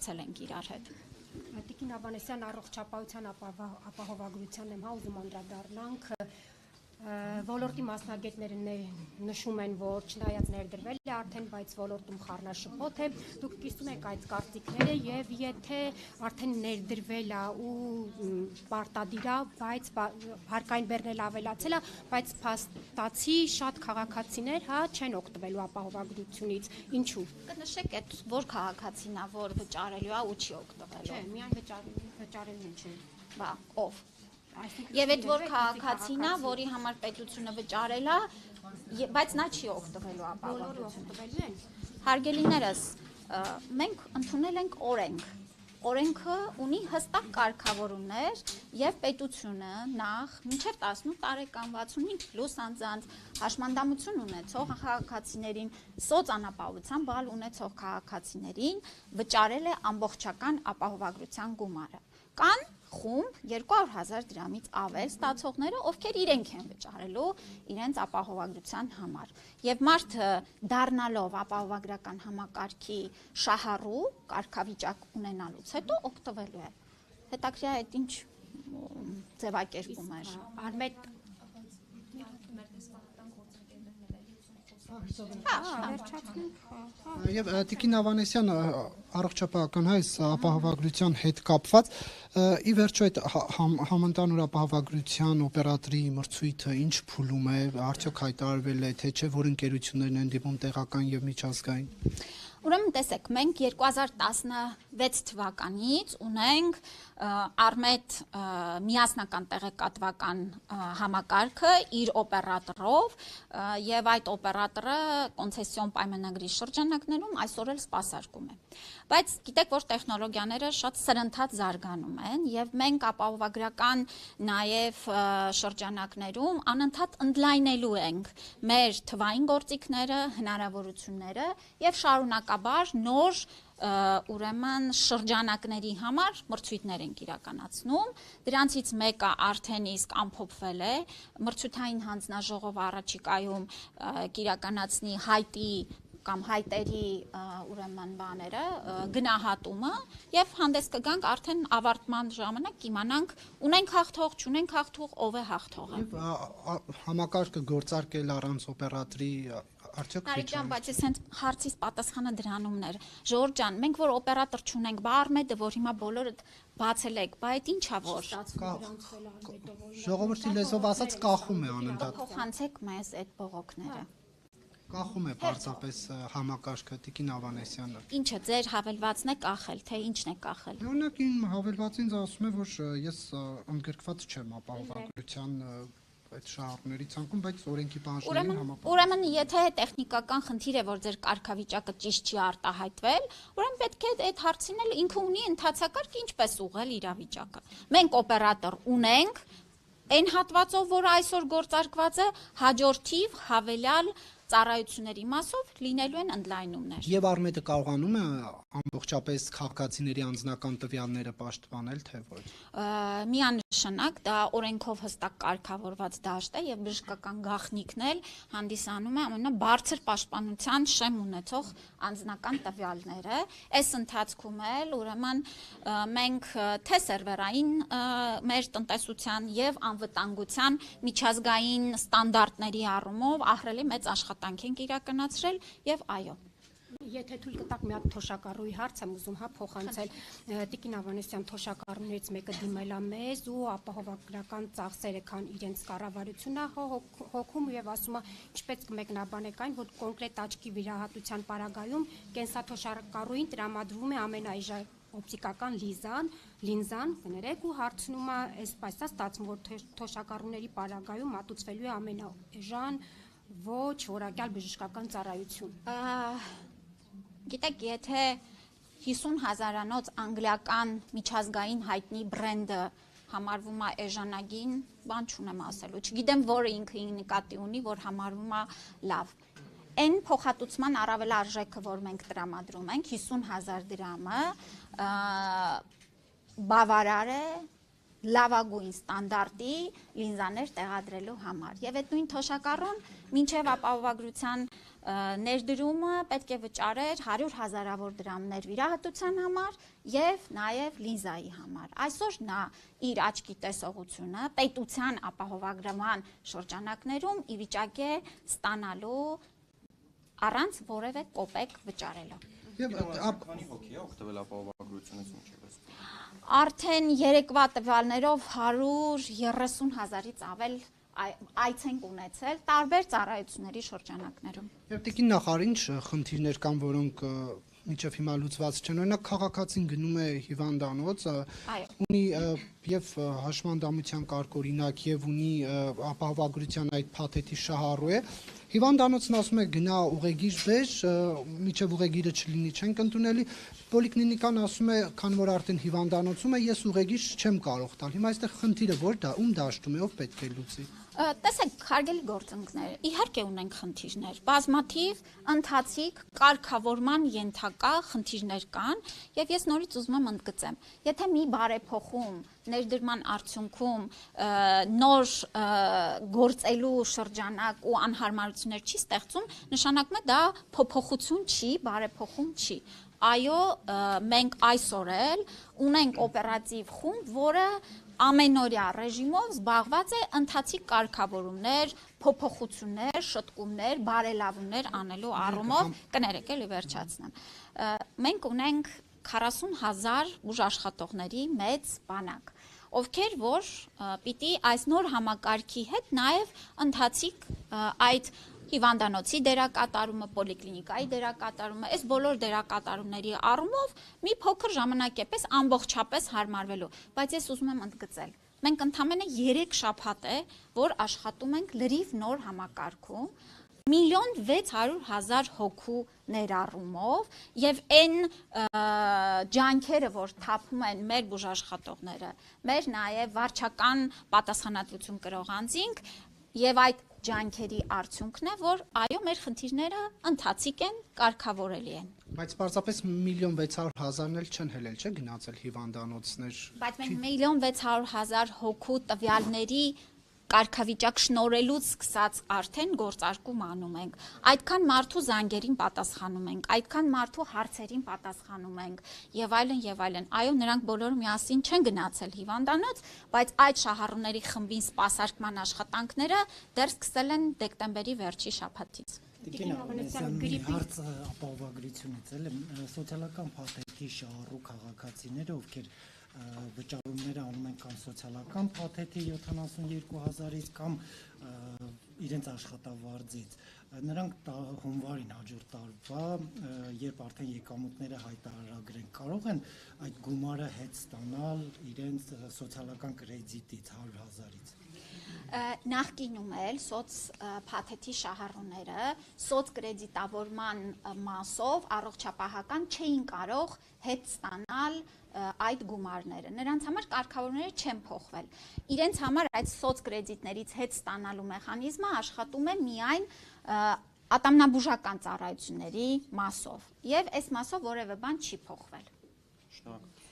մասնակցել ենք իրար հետ։ Տիկին Ավանեսյան, առողջապահության ապահովագրությանն եմ ուզում անդրադառնանք։ Ոլորտի մասնագետները նշում են, որ չնայած ներդրվել է արդեն, բայց ոլորտում խառնաշփոթ է, դուք կիսում եք այդ կարծիքները եւ եթե արդեն ներդրվել է ու պարտադիր է, բայց հարկային բեռնել ավելացել է, բայց փաստացի շատ քաղաքացիներ չեն օգտվելու ապահովագրությունից, ինչու։ Կնշեք այդ որ քաղաքացին է, որ վճարելու է ու չի օգտվելու։ Չէ, միայն վճարելուն չէ։ Բա, ով։ Եվ այդ որ քաղաքացին է, որի համար պետությունը վճարել է, բայց նա չի օգտվելու ապահովագրությունից։ Հարգելիներս, մենք ընդունել ենք օրենք։ Օրենքը ունի հստակ կարգավորումներ եւ պետությունը նախ մինչեւ 18 տարեկան 65+ անձանց հաշմանդամություն ունեցող քաղաքացիներին սոցանապահովության բալ ունեցող քաղաքացիներին վճարել է ամբողջական ապահովագրության գումարը։ Կան խումբ 200,000 դրամից ավել ստացողները, ովքեր իրենք են վճարելու իրենց ապահովագրության համար։ Եվ մարդը դառնալով ապահովագրական համակարգի շահառու կարգավիճակ ունենալուց հետո օգտվելու է։ Հետաքրքիր է այդ ինչ ձևակերպում էր։ Արմետ Եվ Տիկին Ավանեսյան, առողջապահական հայց ապահովագրության հետ կապված, ի վերջո այդ համընդհանուր ապահովագրության օպերատորի մրցույթը ինչ փուլում է, արդյոք հայտարարվել է, թե չէ, որ ընկերություններն են դիմում տեղական եւ միջազգային։ Ուրեմն տեսեք, մենք 2016 թվականից ունենք Արմետ միասնական տեղեկատվական համակարգը իր օպերատորով եւ այդ օպերատորը կոնցեսիոն պայմանագրի շրջանակներում այսօր էլ սպասարկում է։ Բայց գիտեք, որ տեխնոլոգիաները շատ սրընթաց զարգանում են եւ մենք ապահովագրական նաեւ շրջանակներում անընդհատ ընդլայնելու ենք մեր թվային գործիքները, հնարավորությունները եւ շարունակաբար նոր ուրեմն շրջանակների համար մրցույթներ ենք իրականացնում, դրանցից մեկը արդեն իսկ ամփոփվել է, մրցութային հանձնաժողովը առաջիկայում կիրականացնի հայտի կամ հայտերի ուրեմն բաները, գնահատումը եւ հանդես կգանք արդեն ավարտման ժամանակ կիմանանք ունենք հաղթող, չունենք հաղթող, ով է հաղթողը։ Եվ համակարգը գործարկել առանց օպերատորի արդյոք Տարիջան, բայց ես հենց հարցից պատասխանը դրանումն էր։ Ժորժ ջան, մենք որ օպերատոր չունենք, բա Արմեդը, որ հիմա բոլորը բացել եք, բա այդ ինչա որ։ Ժողովրդի լեզվով ասած կախում է անընդհատ։ Փոխանցեք մեզ այդ բողոքները։ Կախում է պարզապես համակարգը, Տիկին Ավանեսյանը։ Ինչը ձեր հավելվածն է կախել, թե ինչն է կախել։ Օրինակ իմ հավելվածին ասում է, որ ես ընդգրկված չեմ ապահովագրության այդ շահառուների ցանկում, բայց օրենքի պահանջներին համապատասխան։ Ուրեմն, եթե տեխնիկական խնդիր է, որ ձեր կարգավիճակը ճիշտ չի արտահայտվել, ուրեմն պետք է այդ հարցին էլ ինքը ունի ընթացակարգ ինչպես ուղղել իրավիճակը։ Մենք օպերատոր ունենք, այն հատվածով, որ այսօր գործարկված է, հաջորդիվ հավելյալ ծառայությունների մասով լինելու են ընդլայնումներ։ Եվ Արմեդը կարողանում է ամբողջապես քաղաքացիների անձնական տվյալները պաշտպանել, թե ոչ։ Միանշանակ դա օրենքով հստակ կարգավորված դաշտ է եւ բժշկական գաղտնիքն էլ հանդիսանում է ամենաբարձր պաշտպանության շեմ ունեցող անձնական տվյալները։ Այս ընթացքում էլ ուրեմն մենք թե սերվերային մեր տնտեսության եւ անվտանգության միջազգային ստանդարտների առումով ահռելի մեծ աշխատանք ենք իրականացրել եւ այո։ Եթե թույլ կտաք մի հատ թոշակառուի հարց եմ ուզում փոխանցել Տիկին Ավանեսյան, թոշակառուներից մեկը դիմել է մեզ ու ապահովագրական ծախսերը քան իրենց կառավարությունն է հոգում եւ ասում է ինչպես կմեկնաբանեք այն, որ կոնկրետ աչքի վիրահատության պարագայում կենսաթոշակառուին տրամադրվում է ամենաիժ օպտիկական լինզան, կներեք ու հարցնում է, այսպես ստացվում, որ թոշակառուների պարագայում մատուցվելու է ամենաէժան ոչ որակյալ բժշկական ծառայություն։ Գիտեք, եթե 50,000-անոց անգլիական միջազգային հայտնի բրենդը համարվում է էժանագին, բան չունեմ ասելու։ Չգիտեմ, որը ինքը նկատի ունի, որ համարվում է լավ։ Այն փոխհատուցման առավել արժեքը, որ մենք տրամադրում ենք, 50,000 դրամը բավարար է լավագույն ստանդարտի լինզաներ տեղադրելու համար։ Եվ այդ նույն թոշակառուն մինչև ապահովագրության ներդրումը պետք է վճարեր 100 հազարավոր դրամներ վիրահատության համար եւ նաեւ լիզայի համար։ Այսօր նա իր աչքի տեսողությունը պետության ապահովագրման շրջանակներում ի վիճակի է ստանալու առանց որևէ կոպեկ վճարելու։ Եվ Քանի հոգի է օգտվել ապահովագրությունից մինչև Արդեն երեկվա տվյալներով 130 հազարից ավել այց ենք ունեցել տարբեր ծառայությունների շրջանակներում։ Եվ տիկին նախարար, ինչ խնդիրներ կան, որոնք մինչև հիմա լուծված չեն։ Օրինակ քաղաքացին գնում է հիվանդանոց, ունի եւ հաշմանդամության կարգօրինակ եւ ունի ապահովագրության այդ փաթեթի շահառու է։ Հիվանդանոցն ասում է գնա ուղեգիր բեր, միջև ուղեգիրը չլինի չենք ընդունելի։ Պոլիկլինիկան ասում է, քանի որ արդեն հիվանդանոցում է, ես ուղեգիր չեմ կարող տալ։ Հիմա այստեղ խնդիրը որ դա ում դաշտում է, ով պետք է լուծի։ Տեսեք, հարգելի գործընկերներ, իհարկե ունենք խնդիրներ, բազմաթիվ ընթացիկ կարգավորման ենթակա խնդիրներ կան, եւ ես նորից ուզում եմ ընդգծեմ, եթե մի բարեփոխում ներդրման արդյունքում նոր գործելու շրջանակ ու անհարմարություններ չի ստեղծում, նշանակում է դա փոփոխություն չի, բարեփոխում չի։ Այո, մենք այսօր էլ ունենք օպերատիվ խումբ, որը ամենօրյա ռեժիմով զբաղված է ընթացիկ կարգավորումներ, փոփոխություններ, շտկումներ, բարելավումներ անելու առումով, կներեք էլի վերջացնեմ։ Մենք ունենք 40,000 բուժաշխատողների մեծ բանակ, ովքեր որ պիտի այս նոր համակարգի հետ նաև ընթացիկ այդ հիվանդանոցի դերակատարումը, պոլիկլինիկայի դերակատարումը, այս բոլոր դերակատարումների առումով մի փոքր ժամանակ է պես ամբողջապես հարմարվելու, բայց ես ուզում եմ ընդգծել, մենք ընդամենը 3 շաբաթ է, որ աշխատում ենք լրիվ նոր համակարգում, 1,600,000 հոգու ներառումով եւ այն ջանքերը, որ թափում են մեր բուժաշխատողները, մեր նաեւ վարչական պատասխանատվություն կրող անձինք եւ այդ ջանքերի արդյունքն է, որ այո, մեր խնդիրները ընթացիկ են, կարգավորելի են։ Բայց պարզապես 1,600,000-ն էլ չեն հելել, չէ՞ գնացել հիվանդանոցներ։ Բայց մենք 1,600,000 հոգու տվյալների կարգավիճակ շնորհելուց սկսած արդեն գործարկում անում ենք։ Այդքան մարդու զանգերին պատասխանում ենք, այդքան մարդու հարցերին պատասխանում ենք եւ այլն եւ այլն։ Այո, նրանք բոլորը միասին չեն գնացել հիվանդանոց, բայց այդ շահառուների խմբին սպասարկման աշխատանքները դեռ սկսել են դեկտեմբերի վերջի շաբաթից։ Տիկին Ավանեսյան, հարց ապահովագրությունից էլ սոցիալական փաթեթի շահառու քաղաքացիները, ովքեր վճարումները անում են կամ սոցիալական փաթեթի 72,000-ից կամ իրենց աշխատավարձից, նրանք հունվարին հաջորդ տարվա, երբ արդեն եկամուտները հայտարարագրեն, կարող են այդ գումարը հետ ստանալ իրենց սոցիալական կրեդիտից 100,000-ից։ Նախկինում էլ սոց փաթեթի շահառուները սոց կրեդիտավորման մասով առողջապահական չէին կարող հետ ստանալ այդ գումարները։ Նրանց համար կարգավորումները չեն փոխվել։ Իրենց համար այդ սոց կրեդիտներից հետ ստանալու մեխանիզմը աշխատում է միայն ատամնաբուժական ծառայությունների մասով, եւ այս մասով որևէ բան չի փոխվել։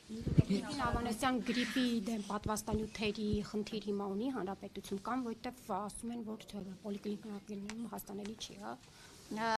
Տիկին Ավանեսյան, գրիպի դեմ պատվաստանյութերի խնդիր հիմա ունի հանրապետություն կամ որտեվ ասում են, որ պոլիկլինիկայում հասանելի չի, հա։